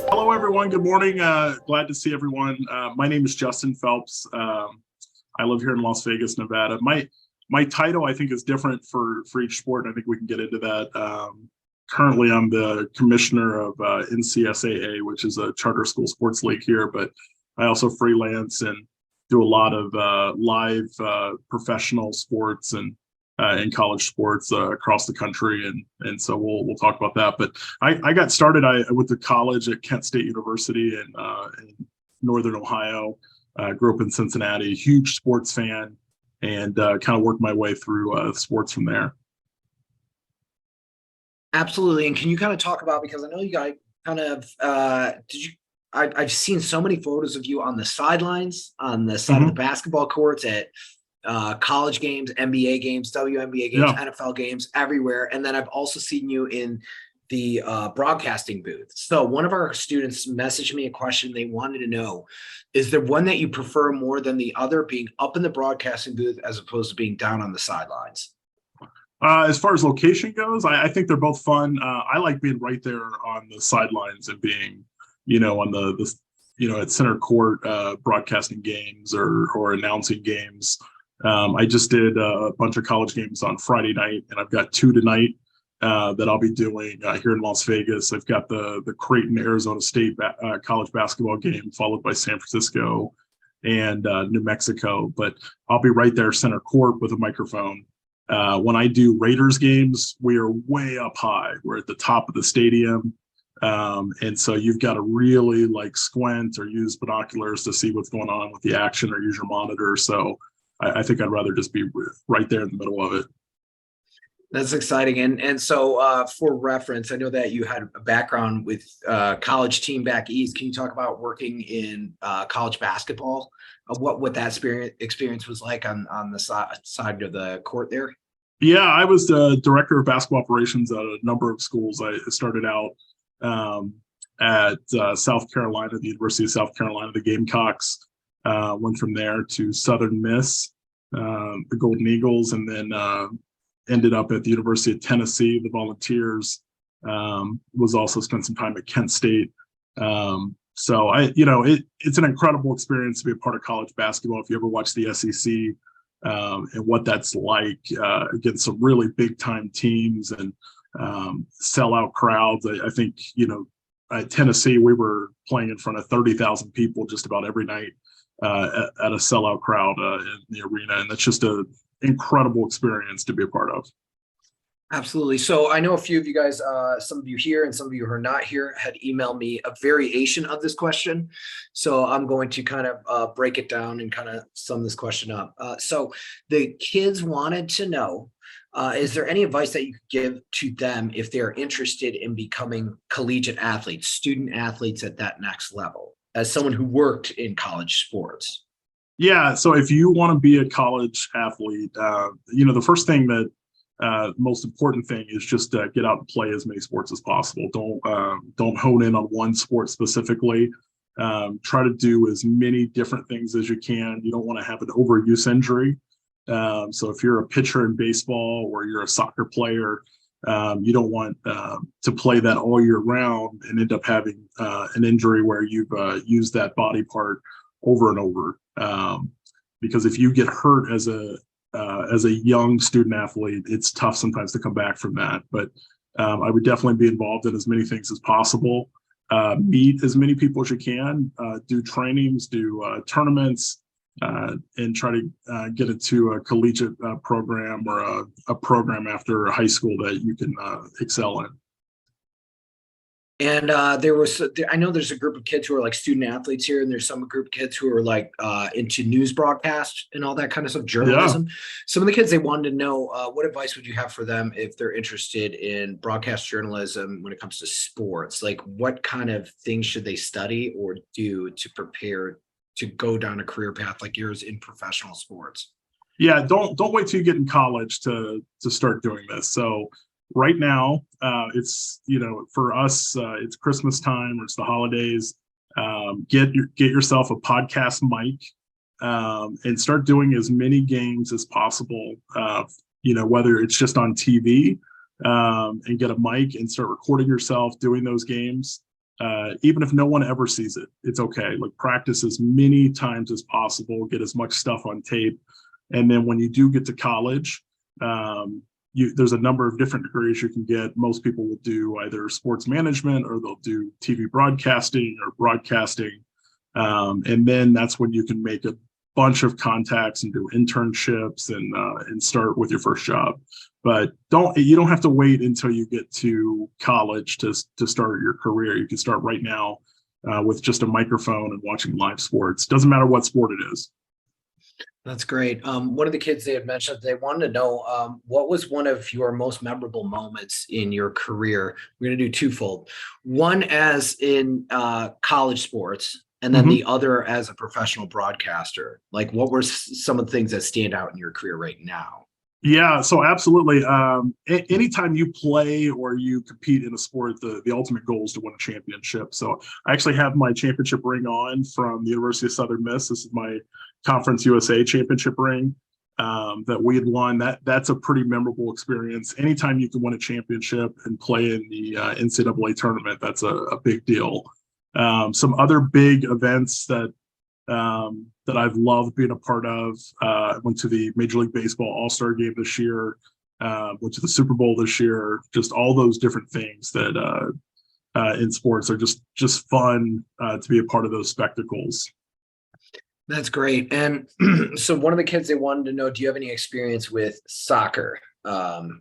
Hello, everyone. Good morning. Glad to see everyone. My name is Justin Phelps. I live here in Las Vegas, Nevada. My title, I think, is different for each sport. I think we can get into that. Currently, I'm the commissioner of NCSAA, which is a charter school sports league here, but I also freelance and do a lot of live professional sports and in college sports across the country, and so we'll talk about that. But I got started. I went to college at Kent State University in Northern Ohio. Grew up in Cincinnati. Huge sports fan, and kind of worked my way through sports from there. Absolutely. And can you kind of talk about, because I know you guys kind of I've seen so many photos of you on the sidelines, on the side of the basketball courts, at college games, NBA games, WNBA games, NFL games, everywhere. And then I've also seen you in the broadcasting booth. So one of our students messaged me a question. They wanted to know, is there one that you prefer more than the other, being up in the broadcasting booth as opposed to being down on the sidelines? As far as location goes, I think they're both fun. I like being right there on the sidelines and being, on the at center court, broadcasting games or announcing games. I just did a bunch of college games on Friday night, and I've got two tonight that I'll be doing here in Las Vegas. I've got the Creighton Arizona State college basketball game, followed by San Francisco and New Mexico. But I'll be right there center court with a microphone. When I do Raiders games, we are way up high. We're at the top of the stadium. And so you've got to really squint or use binoculars to see what's going on with the action, or use your monitor. So I think I'd rather just be right there in the middle of it. That's exciting. And so for reference, I know that you had a background with college team back east. Can you talk about working in college basketball? What that experience was like on the side of the court there? Yeah, I was the director of basketball operations at a number of schools. I started out at South Carolina, the University of South Carolina, the Gamecocks. Went from there to Southern Miss, the Golden Eagles, and then ended up at the University of Tennessee, the Volunteers. Was also spent some time at Kent State. So it's an incredible experience to be a part of college basketball. If you ever watch the SEC and what that's like against some really big time teams and sellout crowds. I think, at Tennessee, we were playing in front of 30,000 people just about every night at a sellout crowd in the arena. And that's just an incredible experience to be a part of. Absolutely. So I know a few of you guys, some of you here and some of you who are not here, had emailed me a variation of this question. So I'm going to kind of break it down and kind of sum this question up. So the kids wanted to know, is there any advice that you could give to them if they're interested in becoming collegiate athletes, student athletes at that next level, as someone who worked in college sports? Yeah. So if you want to be a college athlete, the first thing that most important thing is just get out and play as many sports as possible. Don't hone in on one sport specifically. Try to do as many different things as you can. You don't want to have an overuse injury. So if you're a pitcher in baseball or you're a soccer player, you don't want to play that all year round and end up having an injury where you've used that body part over and over. Because if you get hurt as a young student athlete, it's tough sometimes to come back from that. But I would definitely be involved in as many things as possible. Meet as many people as you can. Do trainings, do tournaments, and try to get into a collegiate program or a program after high school that you can excel in. And I know there's a group of kids who are like student athletes here, and there's some group of kids who are like into news broadcast and all that kind of stuff, Yeah. journalism. Some of the kids, they wanted to know what advice would you have for them if they're interested in broadcast journalism when it comes to sports? Like, what kind of things should they study or do to prepare to go down a career path like yours in professional sports? Yeah, don't wait till you get in college to start doing this. So right now, it's for us, it's Christmas time or it's the holidays. Get yourself a podcast mic, and start doing as many games as possible. Whether it's just on TV, and get a mic and start recording yourself doing those games. Even if no one ever sees it, it's okay. Like, practice as many times as possible, get as much stuff on tape. And then when you do get to college, there's a number of different degrees you can get. Most people will do either sports management or they'll do TV broadcasting or broadcasting. And then that's when you can make a bunch of contacts and do internships and start with your first job. But you don't have to wait until you get to college to start your career. You can start right now with just a microphone and watching live sports. Doesn't matter what sport it is. That's great. One of the kids, they had mentioned they wanted to know what was one of your most memorable moments in your career. We're going to do twofold. One as in college sports, and then the other as a professional broadcaster. Like, what were some of the things that stand out in your career right now? Yeah, so absolutely. Anytime you play or you compete in a sport, the ultimate goal is to win a championship. So I actually have my championship ring on from the University of Southern Miss. This is my Conference USA championship ring that we had won. That's a pretty memorable experience. Anytime you can win a championship and play in the NCAA tournament, that's a big deal. Some other big events that I've loved being a part of. Went to the Major League Baseball All-Star game this year, went to the Super Bowl this year, just all those different things that in sports are just fun to be a part of those spectacles. That's great. And so one of the kids, they wanted to know, do you have any experience with soccer,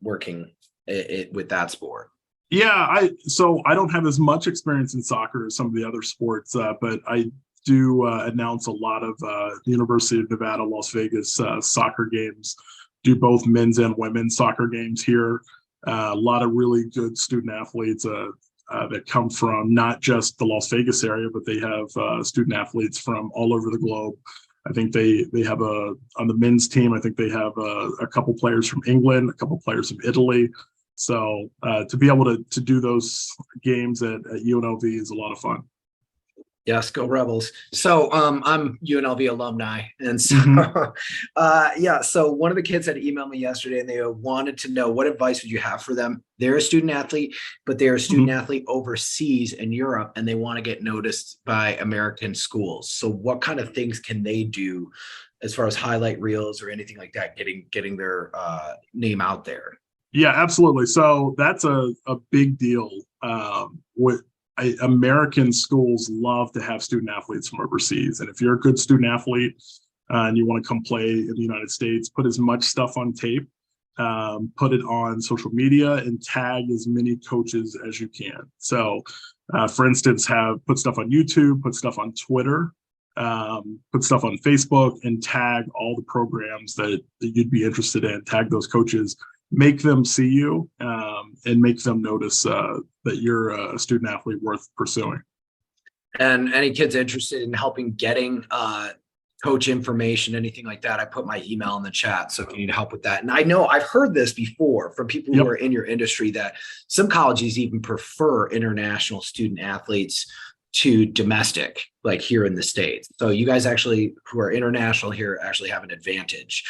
working with that sport? Yeah, so I don't have as much experience in soccer as some of the other sports, but I do announce a lot of the University of Nevada, Las Vegas soccer games, do both men's and women's soccer games here. A lot of really good student athletes that come from not just the Las Vegas area, but they have student athletes from all over the globe. I think they have on the men's team, I think they have a couple players from England, a couple players from Italy. So to be able to do those games at UNLV is a lot of fun. Yes, go Rebels. So I'm UNLV alumni. And so yeah, so one of the kids had emailed me yesterday and they wanted to know, what advice would you have for them? They're a student athlete, but they're a student athlete overseas in Europe, and they want to get noticed by American schools. So what kind of things can they do as far as highlight reels or anything like that, getting their name out there? Yeah, absolutely. So that's a big deal. American schools love to have student athletes from overseas. And if you're a good student athlete and you want to come play in the United States, put as much stuff on tape, put it on social media, and tag as many coaches as you can. So, for instance, put stuff on YouTube, put stuff on Twitter, put stuff on Facebook, and tag all the programs that you'd be interested in, tag those coaches, make them see you, and make them notice that you're a student athlete worth pursuing. And any kids interested in helping getting coach information, anything like that, I put my email in the chat. So if you need help with that. And I know I've heard this before from people who are in your industry, that some colleges even prefer international student athletes to domestic, like here in the States. So you guys actually, who are international here, actually have an advantage,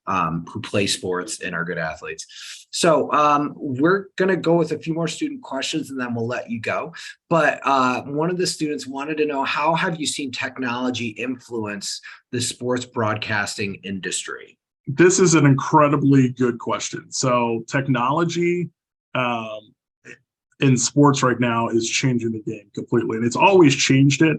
who play sports and are good athletes. So we're going to go with a few more student questions and then we'll let you go. But one of the students wanted to know, how have you seen technology influence the sports broadcasting industry? This is an incredibly good question. So technology in sports right now is changing the game completely, and it's always changed it.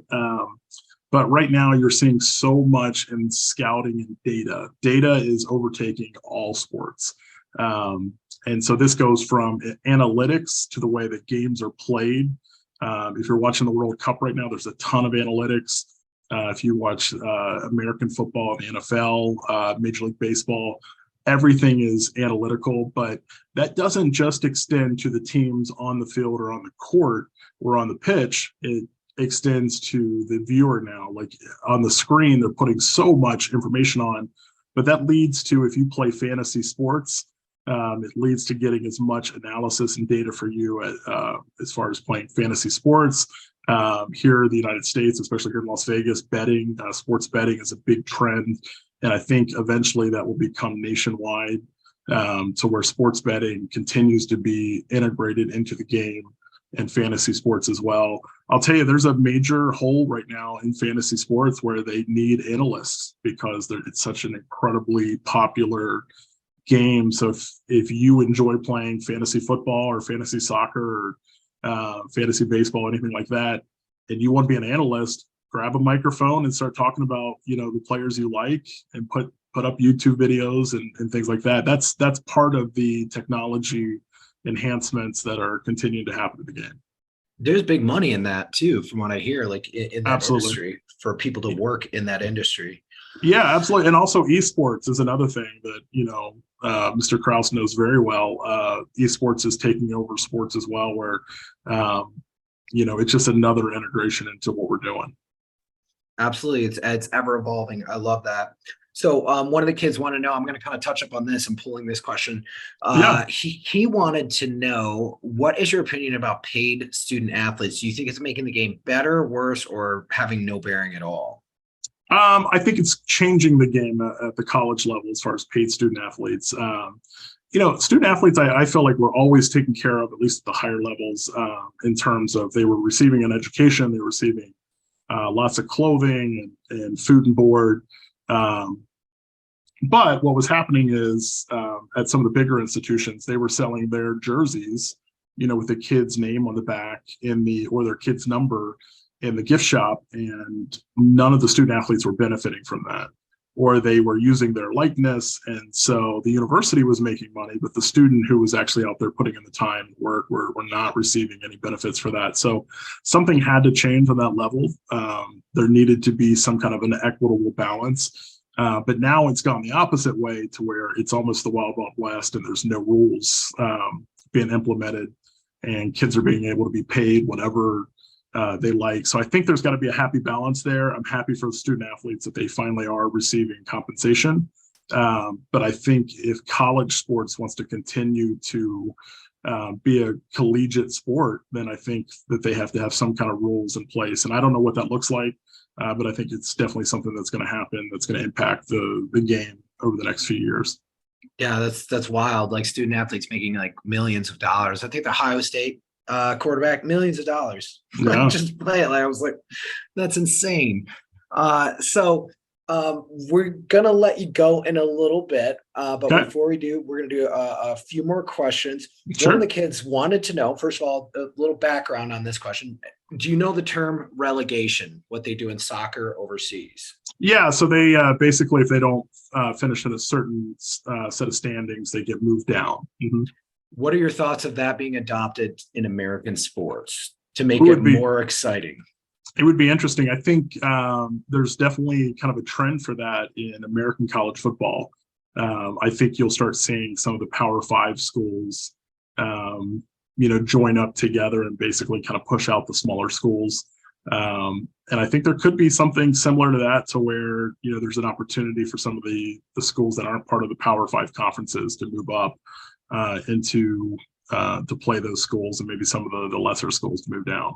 But right now you're seeing so much in scouting and data. Data is overtaking all sports. And so this goes from analytics to the way that games are played, If you're watching the World Cup right now, there's a ton of analytics. If you watch American football, the NFL, Major League Baseball, everything is analytical, but that doesn't just extend to the teams on the field or on the court or on the pitch. It extends to the viewer now. Like on the screen, they're putting so much information on, but that leads to, if you play fantasy sports, it leads to getting as much analysis and data for you as far as playing fantasy sports. Here in the United States, especially here in Las Vegas, betting, sports betting is a big trend. And I think eventually that will become nationwide, to where sports betting continues to be integrated into the game and fantasy sports as well. I'll tell you, there's a major hole right now in fantasy sports where they need analysts because it's such an incredibly popular game. So if you enjoy playing fantasy football or fantasy soccer or fantasy baseball, anything like that, and you want to be an analyst, grab a microphone and start talking about, the players you like, and put up YouTube videos and things like that. That's part of the technology enhancements that are continuing to happen in the game. There's big money in that too, from what I hear, like in that Absolutely. industry, for people to work in that industry. Yeah, absolutely. And also esports is another thing that, Mr. Kraus knows very well. Esports is taking over sports as well, where, it's just another integration into what we're doing. Absolutely. It's ever evolving. I love that. So one of the kids want to know, I'm going to kind of touch up on this. I'm pulling this question. Yeah. He wanted to know, what is your opinion about paid student athletes? Do you think it's making the game better, worse, or having no bearing at all? I think it's changing the game at the college level as far as paid student athletes. Student athletes, I feel like we're always taken care of, at least at the higher levels, in terms of they were receiving an education, they were receiving lots of clothing and food and board. But what was happening is, at some of the bigger institutions, they were selling their jerseys, with the kid's name on the back or their kid's number in the gift shop, and none of the student athletes were benefiting from that, or they were using their likeness. And so the university was making money, but the student who was actually out there putting in the time and work were not receiving any benefits for that. So something had to change on that level. There needed to be some kind of an equitable balance. But now it's gone the opposite way, to where it's almost the Wild Wild West, and there's no rules being implemented, and kids are being able to be paid whatever they like. So I think there's got to be a happy balance there. I'm happy for the student athletes that they finally are receiving compensation. But I think if college sports wants to continue to be a collegiate sport, then I think that they have to have some kind of rules in place. And I don't know what that looks like, but I think it's definitely something that's going to happen, that's going to impact the game over the next few years. Yeah, that's wild. Like student athletes making like millions of dollars. I think the Ohio State quarterback, millions of dollars. Yeah. Just play it. Like, I was like, that's insane. So we're gonna let you go in a little bit, but Okay. before we do, we're gonna do a few more questions. Sure. One of the kids wanted to know, first of all, a little background on this question. Do you know the term relegation, what they do in soccer overseas? Yeah, so they basically, if they don't finish in a certain set of standings, they get moved down. Mm-hmm. What are your thoughts of that being adopted in American sports to make it more exciting? It would be interesting. I think there's definitely kind of a trend for that in American college football. I think you'll start seeing some of the Power 5 schools, join up together and basically kind of push out the smaller schools. And I think there could be something similar to that, to where, there's an opportunity for some of the schools that aren't part of the Power 5 conferences to move up into to play those schools, and maybe some of the lesser schools to move down.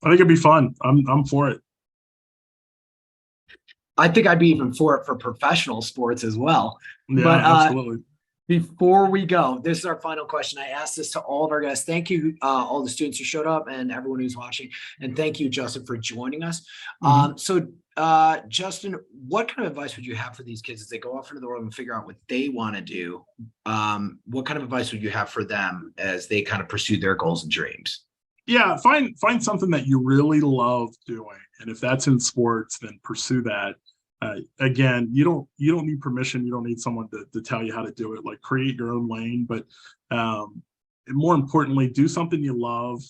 I think it'd be fun. I'm for it. I think I'd be even for it for professional sports as well. Yeah, but, absolutely. Before we go, this is our final question. I asked this to all of our guests. Thank you, all the students who showed up and everyone who's watching. And thank you, Justin, for joining us. Mm-hmm. Justin, what kind of advice would you have for these kids as they go off into the world and figure out what they want to do? What kind of advice would you have for them as they kind of pursue their goals and dreams? Yeah, find something that you really love doing. And if that's in sports, then pursue that. Again, you don't need permission. You don't need someone to tell you how to do it. Like, create your own lane. But more importantly, do something you love.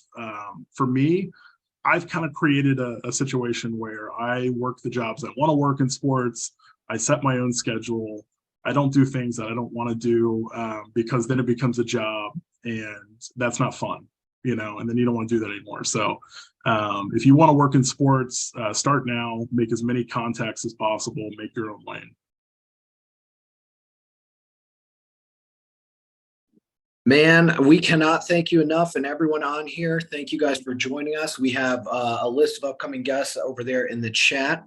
For me, I've kind of created a situation where I work the jobs I want to work in sports. I set my own schedule. I don't do things that I don't want to do, because then it becomes a job, and that's not fun, and then you don't want to do that anymore. So if you want to work in sports, start now, make as many contacts as possible, make your own lane. Man, we cannot thank you enough, and everyone on here, thank you guys for joining us. We have a list of upcoming guests over there in the chat.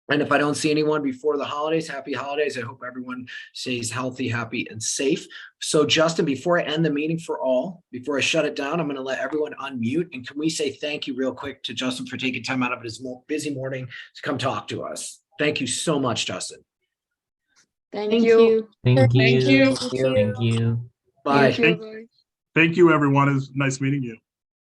And if I don't see anyone before the holidays, happy holidays. I hope everyone stays healthy, happy, and safe. So Justin, before I end the meeting before I shut it down, I'm going to let everyone unmute. And can we say thank you real quick to Justin for taking time out of his busy morning to come talk to us? Thank you so much, Justin. Thank you. Thank you. Thank you. Thank you. Bye. Thank you. Thank you, everyone. It was nice meeting you.